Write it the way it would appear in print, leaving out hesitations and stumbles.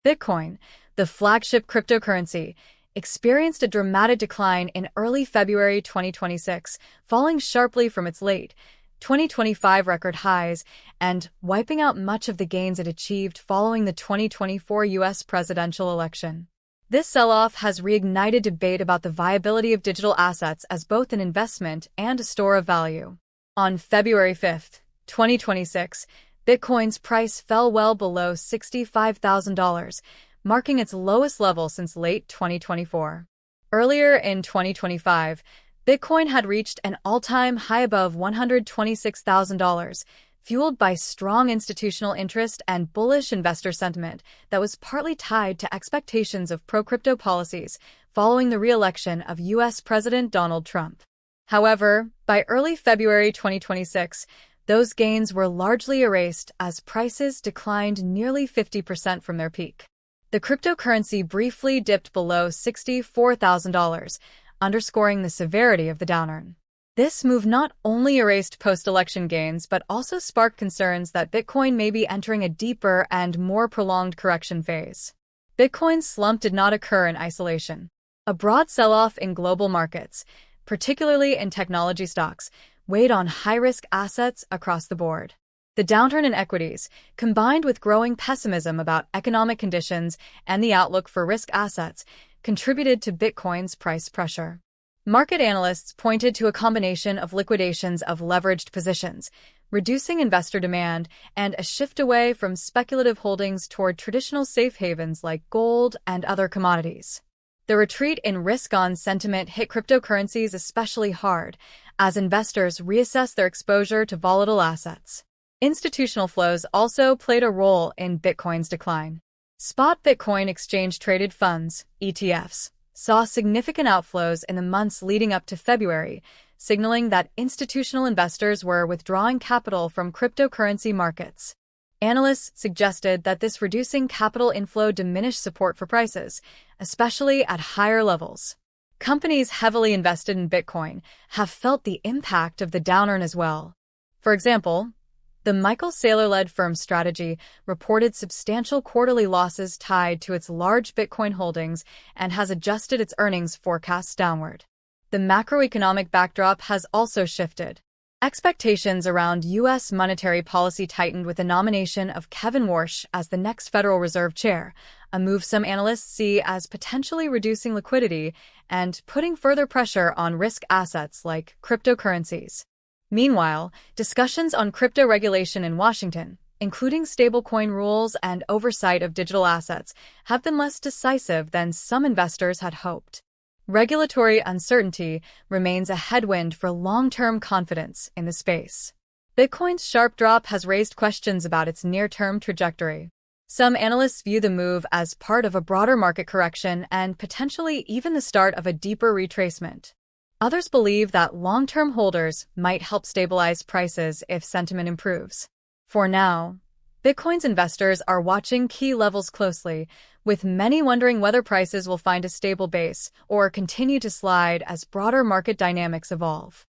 Bitcoin, the flagship cryptocurrency, experienced a dramatic decline in early February 2026, falling sharply from its late 2025 record highs and wiping out much of the gains it achieved following the 2024 U.S. presidential election. This sell-off has reignited debate about the viability of digital assets as both an investment and a store of value. On February 5, 2026, Bitcoin's price fell well below $65,000, marking its lowest level since late 2024. Earlier in 2025, Bitcoin had reached an all-time high above $126,000, fueled by strong institutional interest and bullish investor sentiment that was partly tied to expectations of pro-crypto policies following the re-election of U.S. President Donald Trump. However, by early February 2026, those gains were largely erased as prices declined nearly 50% from their peak. The cryptocurrency briefly dipped below $64,000, underscoring the severity of the downturn. This move not only erased post-election gains but also sparked concerns that Bitcoin may be entering a deeper and more prolonged correction phase. Bitcoin's slump did not occur in isolation. A broad sell-off in global markets, particularly in technology stocks, weighed on high-risk assets across the board. The downturn in equities, combined with growing pessimism about economic conditions and the outlook for risk assets, contributed to Bitcoin's price pressure. Market analysts pointed to a combination of liquidations of leveraged positions, reducing investor demand, and a shift away from speculative holdings toward traditional safe havens like gold and other commodities. The retreat in risk-on sentiment hit cryptocurrencies especially hard, as investors reassessed their exposure to volatile assets. Institutional flows also played a role in Bitcoin's decline. Spot Bitcoin exchange-traded funds, ETFs, saw significant outflows in the months leading up to February, signaling that institutional investors were withdrawing capital from cryptocurrency markets. Analysts suggested that this reducing capital inflow diminished support for prices, especially at higher levels. Companies heavily invested in Bitcoin have felt the impact of the downturn as well. For example, the Michael Saylor-led firm Strategy reported substantial quarterly losses tied to its large Bitcoin holdings and has adjusted its earnings forecasts downward. The macroeconomic backdrop has also shifted. Expectations around U.S. monetary policy tightened with the nomination of Kevin Warsh as the next Federal Reserve Chair, a move some analysts see as potentially reducing liquidity and putting further pressure on risk assets like cryptocurrencies. Meanwhile, discussions on crypto regulation in Washington, including stablecoin rules and oversight of digital assets, have been less decisive than some investors had hoped. Regulatory uncertainty remains a headwind for long-term confidence in the space. Bitcoin's sharp drop has raised questions about its near-term trajectory. Some analysts view the move as part of a broader market correction and potentially even the start of a deeper retracement. Others believe that long-term holders might help stabilize prices if sentiment improves. For now, Bitcoin's investors are watching key levels closely, with many wondering whether prices will find a stable base or continue to slide as broader market dynamics evolve.